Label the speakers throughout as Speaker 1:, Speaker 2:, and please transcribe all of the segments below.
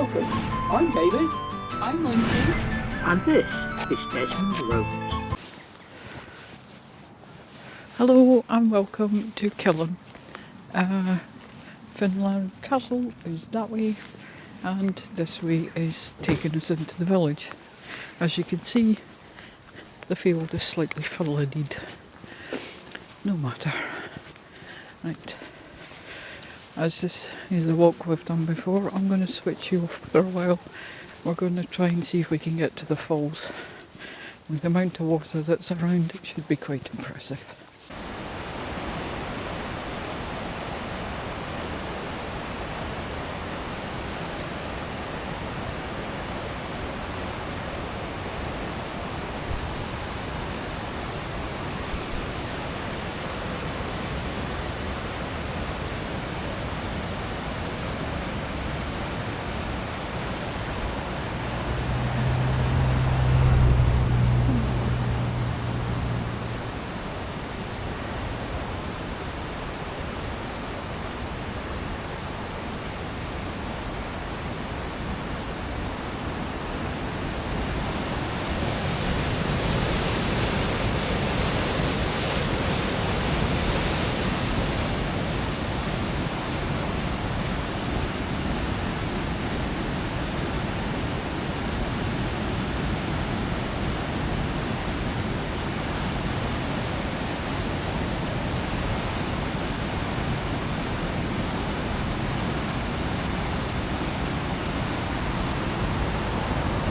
Speaker 1: welcome. I'm David.
Speaker 2: I'm Lindsay.
Speaker 3: And this is Desmond Rose.
Speaker 2: Hello and welcome to Killin. Finlarig Castle is that way, and this way is taking us into the village. As you can see, the field is slightly flooded. No matter. Right. As this is the walk we've done before, I'm going to switch you off for a while. We're going to try and see if we can get to the falls. With the amount of water that's around, it should be quite impressive.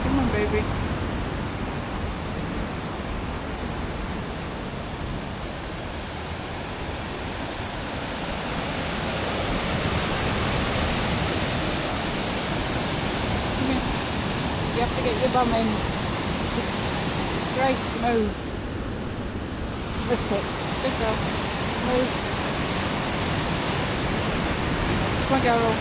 Speaker 2: Come on, baby. You have to get your bum in. Grace, move. That's it. Good girl. Move. Come on, girl.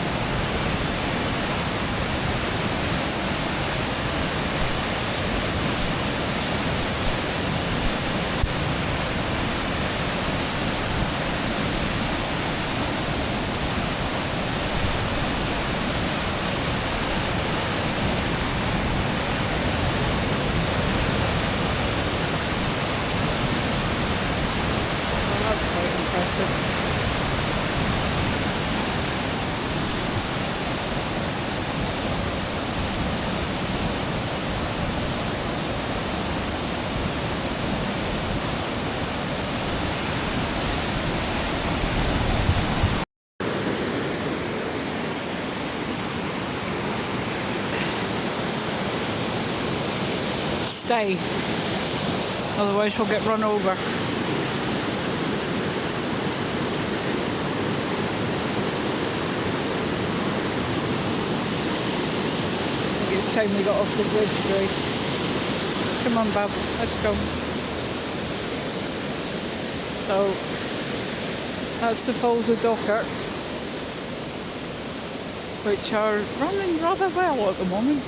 Speaker 2: That's quite impressive. Stay, otherwise we'll get run over. It's time we got off the bridge, Grace. Come on, Bab, let's go. So, that's the Falls of Dockert, which are running rather well at the moment.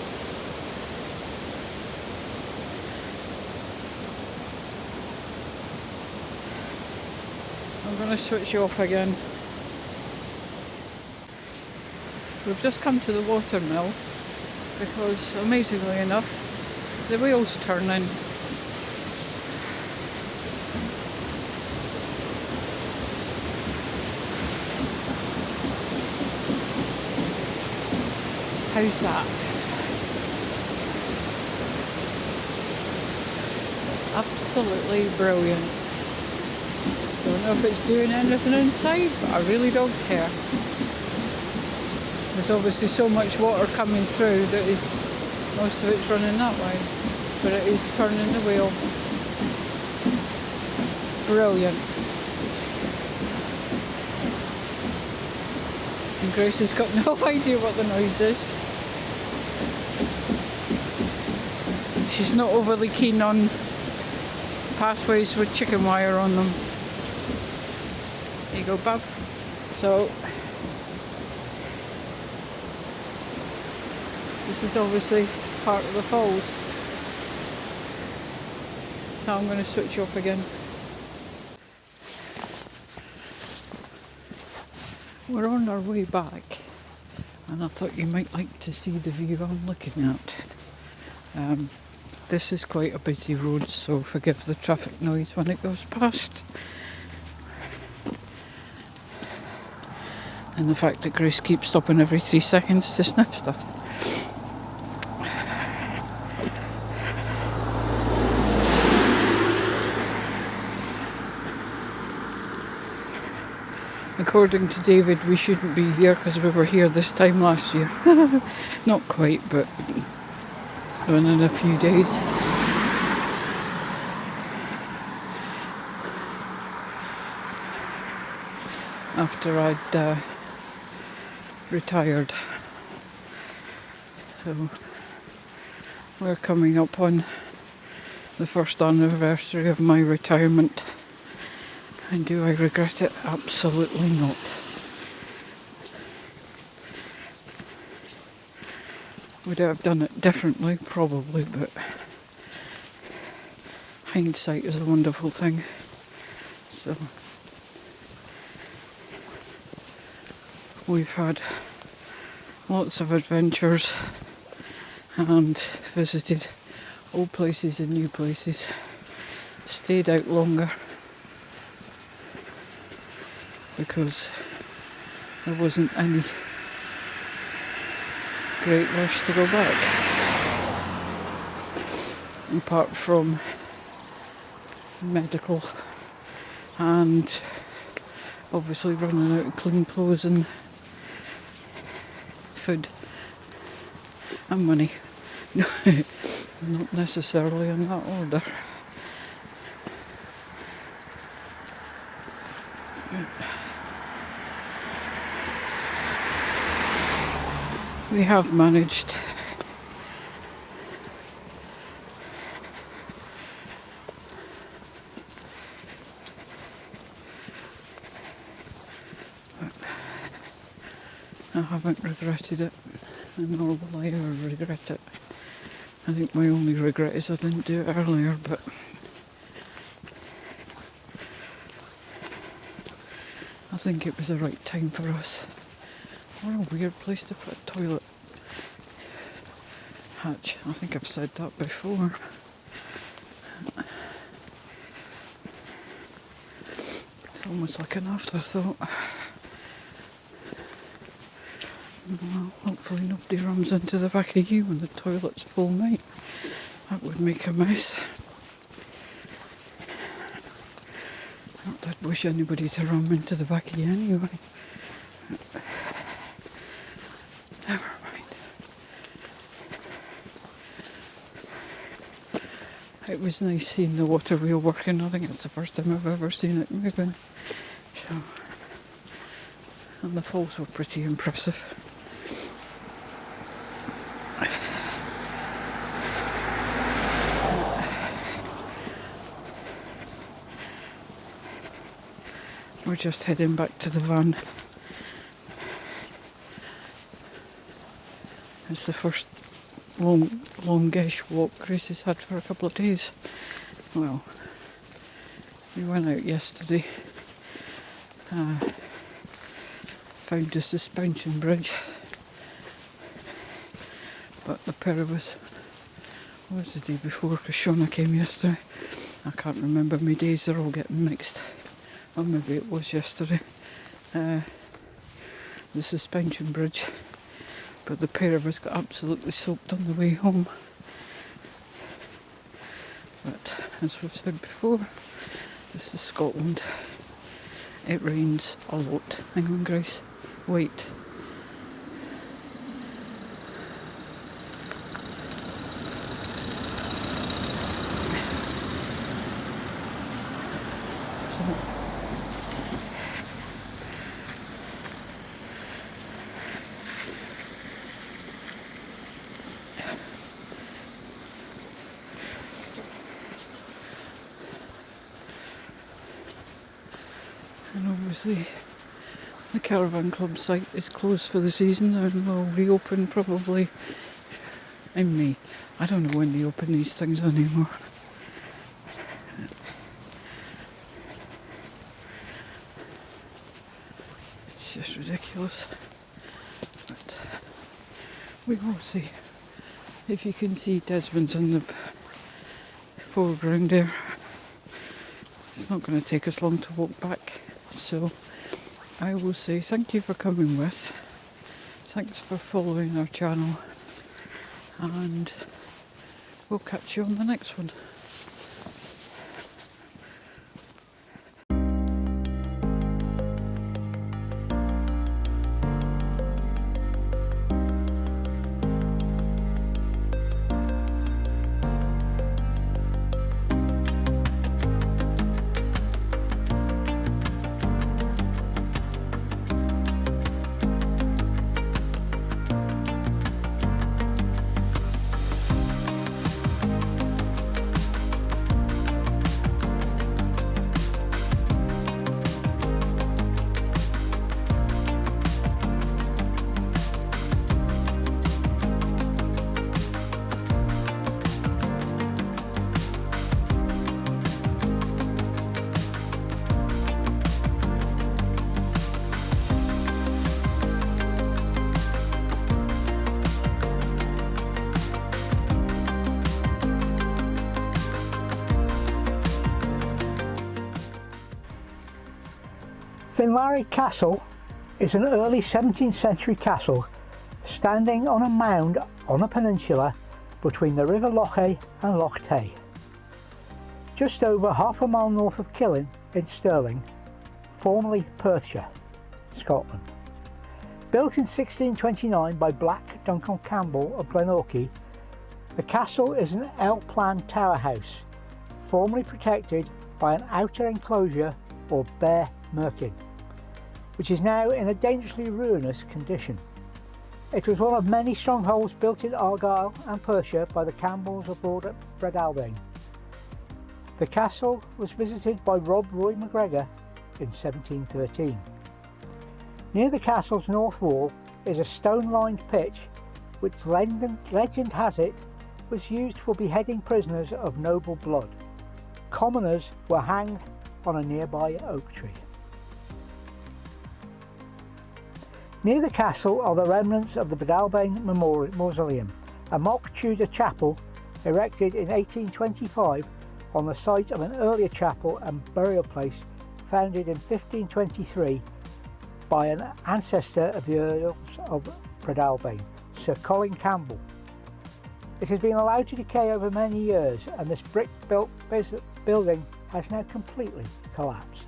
Speaker 2: I'm going to switch you off again. We've just come to the watermill because, amazingly enough, the wheel's turning. How's that? Absolutely brilliant. Don't know if it's doing anything inside, but I really don't care. There's obviously so much water coming through that most of it's running that way, but it is turning the wheel. Brilliant. And Grace has got no idea what the noise is. She's not overly keen on pathways with chicken wire on them. There you go, Bob. So, this is obviously part of the falls. Now I'm going to switch you off again. We're on our way back, and I thought you might like to see the view I'm looking at. This is quite a busy road, so forgive the traffic noise when it goes past. And the fact that Grace keeps stopping every 3 seconds to sniff stuff. According to David, we shouldn't be here because we were here this time last year. Not quite, but in a few days. After I'd retired. So we're coming up on the first anniversary of my retirement. And do I regret it? Absolutely not. Would I have done it differently? Probably, but hindsight is a wonderful thing. So we've had lots of adventures and visited old places and new places, stayed out longer because there wasn't any great rush to go back, apart from medical and obviously running out of clean clothes and food and money. Not necessarily in that order. We have managed I haven't regretted it, and nor will I ever regret it. I think my only regret is I didn't do it earlier, but I think it was the right time for us. What a weird place to put a toilet hatch. I think I've said that before. It's almost like an afterthought. Well, hopefully nobody runs into the back of you when the toilet's full, mate. That would make a mess. Not that I'd wish anybody to run into the back of you anyway. Never mind. It was nice seeing the water wheel working. I think it's the first time I've ever seen it moving. So, and the falls were pretty impressive. We're just heading back to the van. It's the first longish walk Grace has had for a couple of days. Well, we went out yesterday, found a suspension bridge, but the pair of us, what was the day before, because Shona came yesterday. I can't remember, my days, they're all getting mixed. Or maybe it was yesterday. The suspension bridge. But the pair of us got absolutely soaked on the way home. But as we've said before, this is Scotland. It rains a lot. Hang on, Grace. Wait. And obviously the caravan club site is closed for the season and will reopen probably in May. I don't know when they open these things anymore. It's just ridiculous. But we will see. If you can see Desmond's in the foreground there, it's not going to take us long to walk back. So I will say thank you for coming with. Thanks for following our channel, and we'll catch you on the next one.
Speaker 3: Finlarig Castle is an early 17th century castle standing on a mound on a peninsula between the River Loughay and Loch Tay. Just over half a mile north of Killin in Stirling, formerly Perthshire, Scotland. Built in 1629 by Black Duncan Campbell of Glenorchy, the castle is an L-plan tower house, formerly protected by an outer enclosure or bare merkin, which is now in a dangerously ruinous condition. It was one of many strongholds built in Argyll and Perthshire by the Campbells of Breadalbane. The castle was visited by Rob Roy MacGregor in 1713. Near the castle's north wall is a stone-lined pitch which legend has it was used for beheading prisoners of noble blood. Commoners were hanged on a nearby oak tree. Near the castle are the remnants of the Breadalbane Mausoleum, a mock Tudor chapel erected in 1825 on the site of an earlier chapel and burial place founded in 1523 by an ancestor of the Earls of Breadalbane, Sir Colin Campbell. It has been allowed to decay over many years, and this brick-built building has now completely collapsed.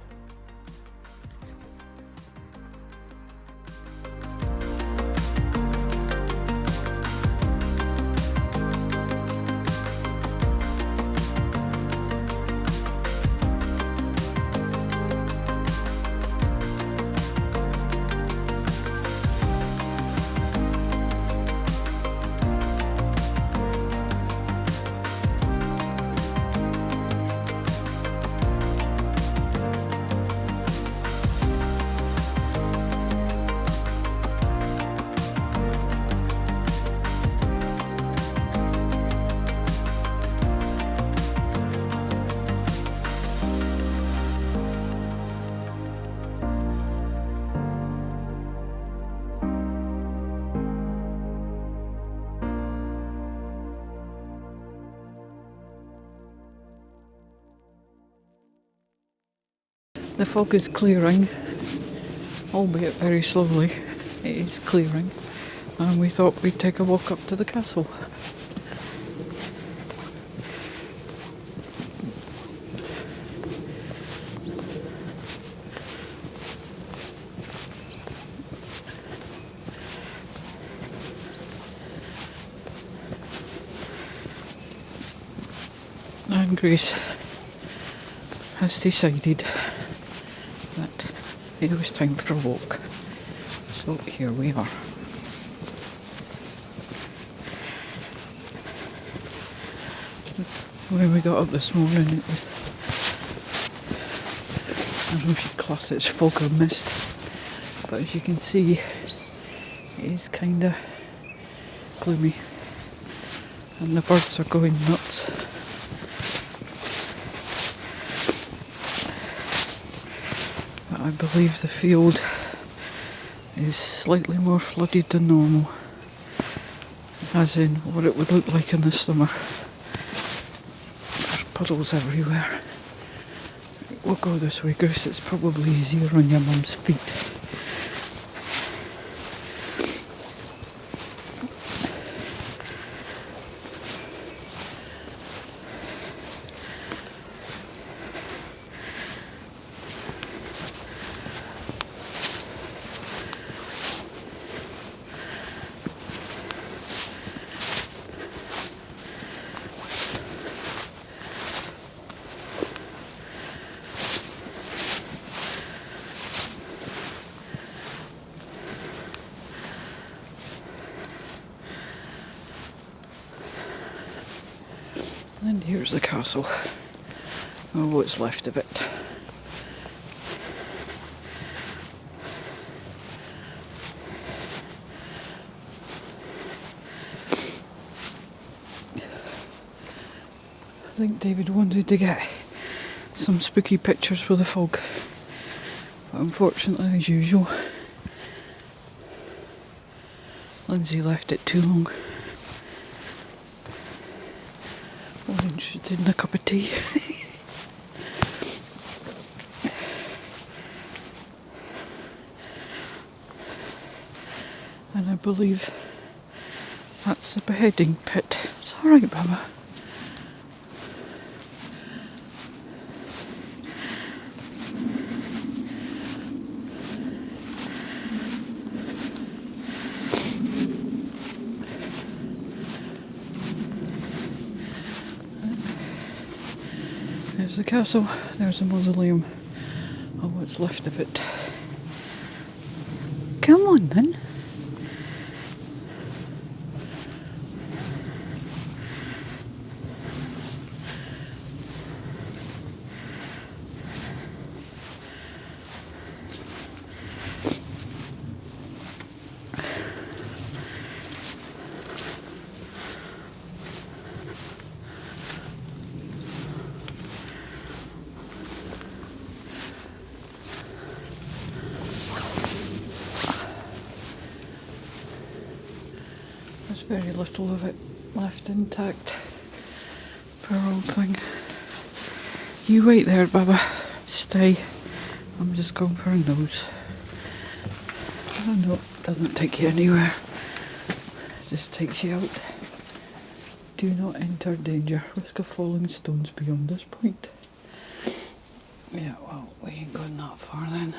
Speaker 2: The fog is clearing, albeit very slowly. It is clearing, and we thought we'd take a walk up to the castle. And Grace has decided that it was time for a walk. So here we are. When we got up this morning, it was, I don't know if you'd class it as fog or mist, but as you can see, it is kind of gloomy and the birds are going nuts. But I believe the field is slightly more flooded than normal, as in what it would look like in the summer. There's puddles everywhere. We'll go this way, Grace. It's probably easier on your mum's feet. And here's the castle, or what's left of it. I think David wanted to get some spooky pictures with the fog, but unfortunately, as usual, Lindsay left it too long. More interested in a cup of tea. And I believe that's the beheading pit. It's alright, Baba. There's the castle, there's the mausoleum, or what's left of it. Come on then. There's very little of it left intact. Poor old thing. You wait there, Baba. Stay. I'm just going for a nose. Oh no, it doesn't take you anywhere. It just takes you out. Do not enter danger. Risk of falling stones beyond this point. Yeah, well, we ain't going that far then.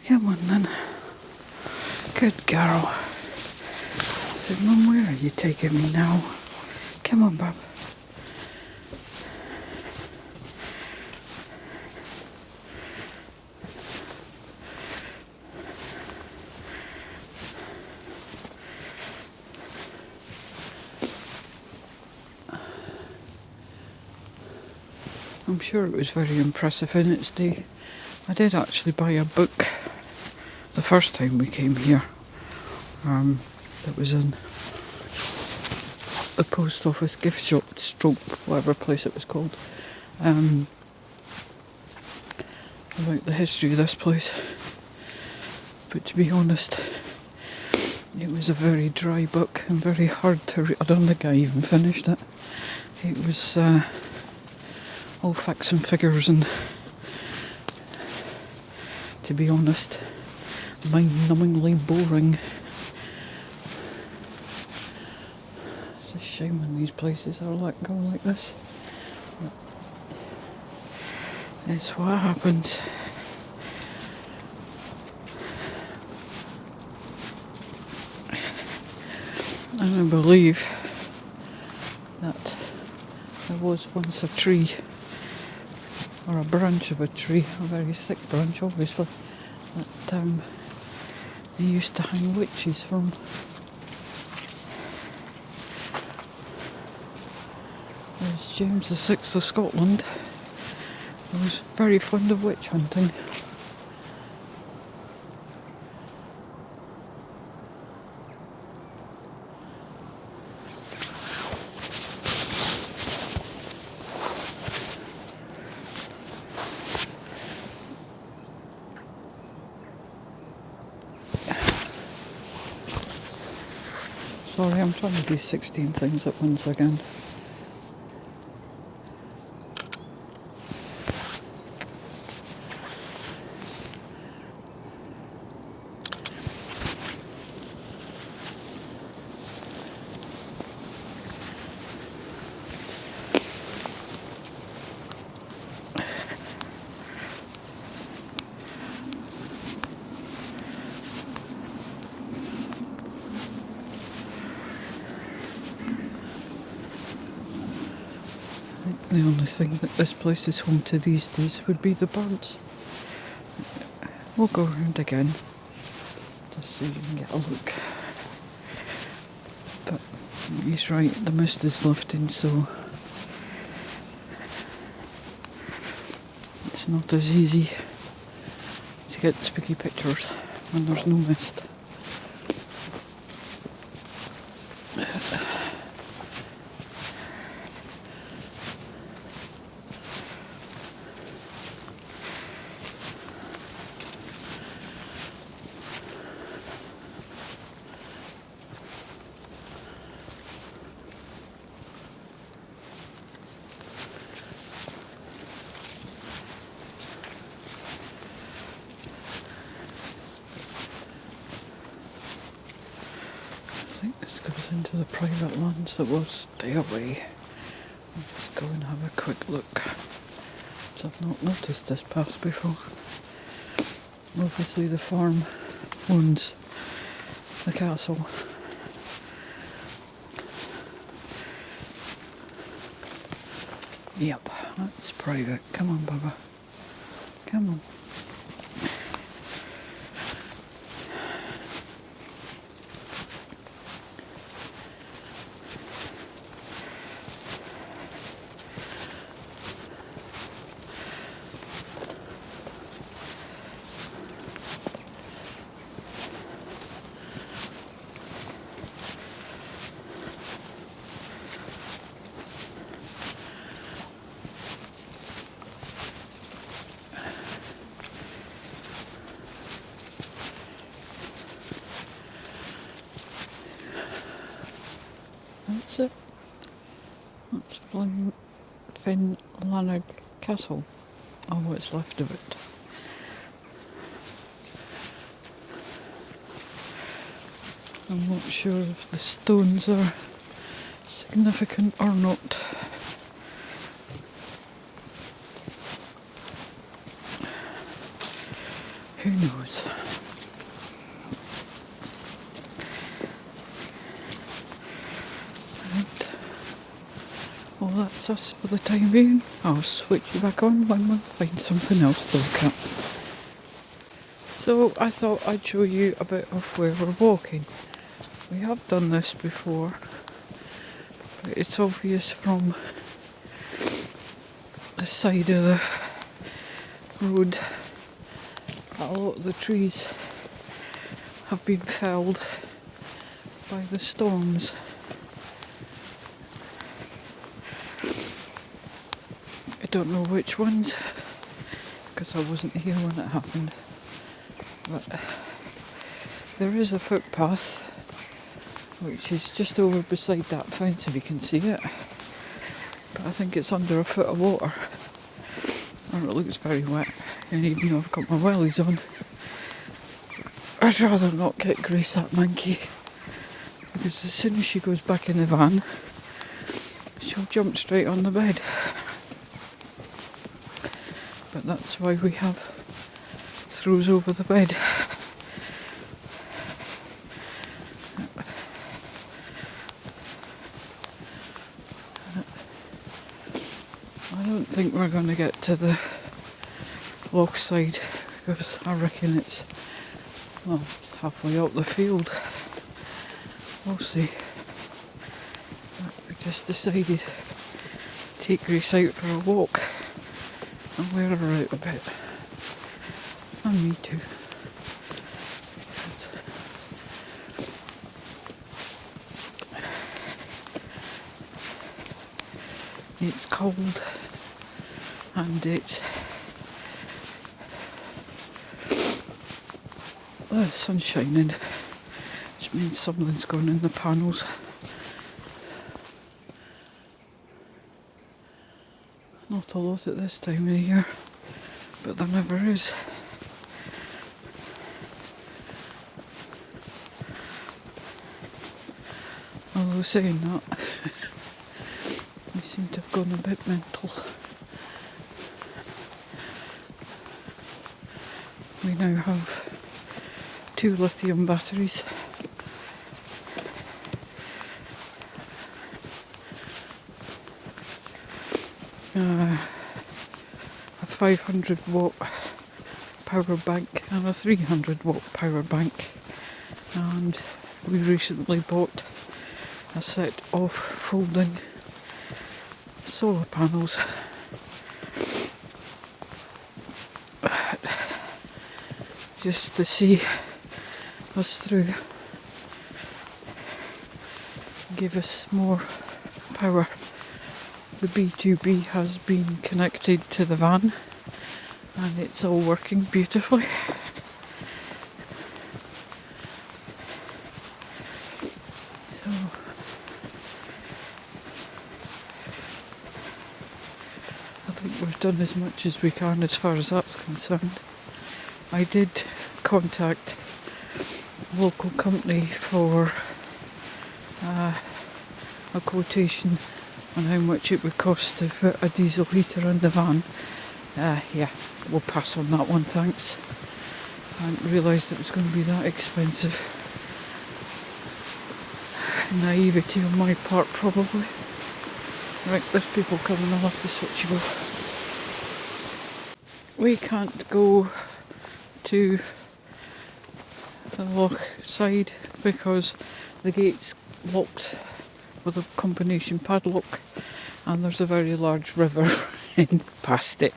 Speaker 2: Come on then. Good girl. So, Mum, where are you taking me now? Come on, Bub. I'm sure it was very impressive in its day. I did actually buy a book the first time we came here. That was in the post office gift shop, stroke, whatever place it was called. About the history of this place. But to be honest, it was a very dry book and very hard to read. I don't think I even finished it. It was all facts and figures, and to be honest, mind-numbingly boring. It's a shame when these places are let go like this. It's what happens. And I believe that there was once a tree, or a branch of a tree, a very thick branch obviously, that they used to hang witches from. There's James VI of Scotland, who was very fond of witch hunting. Sorry, I'm trying to do 16 things at once again. The only thing that this place is home to these days would be the birds. We'll go around again, just so you can get a look. But he's right, the mist is lifting, so it's not as easy to get spooky pictures when there's no mist. I think this goes into the private land, so we'll stay away. I'll just go and have a quick look, because I've not noticed this path before. Obviously the farm owns the castle. Yep, that's private. Come on, Bubba. Come on. That's it. That's Finlarig Castle. Oh, what's left of it. I'm not sure if the stones are significant or not. Who knows? Well, that's us for the time being. I'll switch you back on when we find something else to look at. So I thought I'd show you a bit of where we're walking. We have done this before, but it's obvious from the side of the road that a lot of the trees have been felled by the storms. I don't know which ones, because I wasn't here when it happened, but there is a footpath which is just over beside that fence, if you can see it, but I think it's under a foot of water, and it looks very wet, and even though I've got my wellies on, I'd rather not get Grace that monkey, because as soon as she goes back in the van, she'll jump straight on the bed. But that's why we have throws over the bed. I don't think we're going to get to the loch side, because I reckon it's, well, halfway up the field. We'll see. But we just decided to take Grace out for a walk and wear her out a bit. And me too. It's cold and it's the sun's shining. which means something's going in the panels. Not a lot at this time of the year, but there never is. Although saying that, we seem to have gone a bit mental. We now have 2 lithium batteries. A 500 watt power bank and a 300 watt power bank, and we recently bought a set of folding solar panels. Just to see us through, give us more power. The B2B has been connected to the van and it's all working beautifully. So I think we've done as much as we can as far as that's concerned. I did contact a local company for a quotation on how much it would cost to put a diesel heater in the van. Yeah, we'll pass on that one, thanks. I hadn't realised it was going to be that expensive. Naivety on my part, probably. Right, there's people coming, I'll have to switch you off. We can't go to the loch side because the gate's locked with a combination padlock and there's a very large river in past it.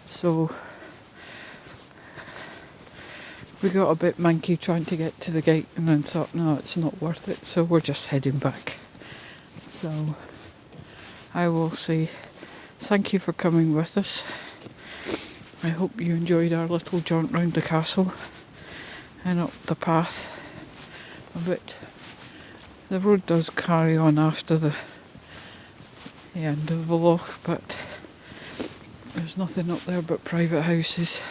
Speaker 2: So we got a bit manky trying to get to the gate and then thought, no, it's not worth it, so we're just heading back. So I will say thank you for coming with us. I hope you enjoyed our little jaunt round the castle and up the path a bit. The road does carry on after the end of the loch, but there's nothing up there but private houses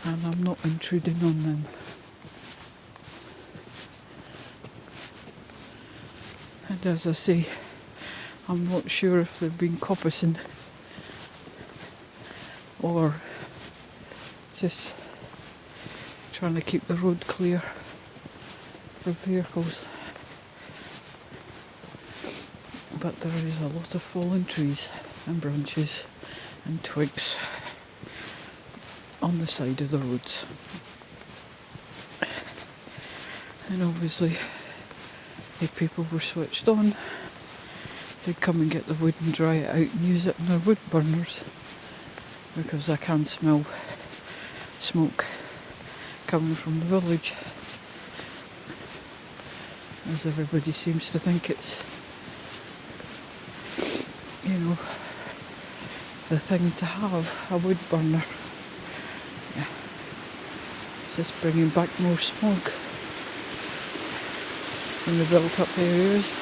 Speaker 2: and I'm not intruding on them. And as I say, I'm not sure if they've been coppicing or just trying to keep the road clear for vehicles. But there is a lot of fallen trees and branches and twigs on the side of the roads. And obviously, if people were switched on, they'd come and get the wood and dry it out and use it in their wood burners, because I can smell smoke coming from the village, as everybody seems to think it's, you know, the thing to have, a wood burner. Yeah. It's just bringing back more smoke in the built up areas.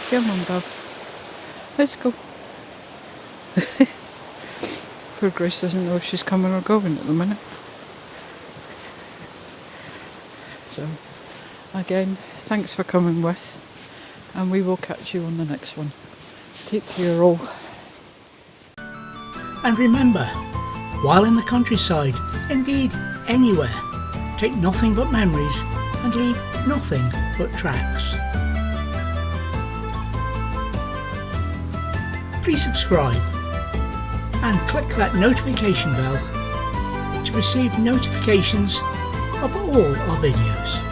Speaker 2: Come on, Bob. Let's go. Poor Grace doesn't know if she's coming or going at the minute. So, again, thanks for coming with, and we will catch you on the next one. Take care all.
Speaker 3: And remember, while in the countryside, indeed anywhere, take nothing but memories and leave nothing but tracks. Please subscribe and click that notification bell to receive notifications of all our videos.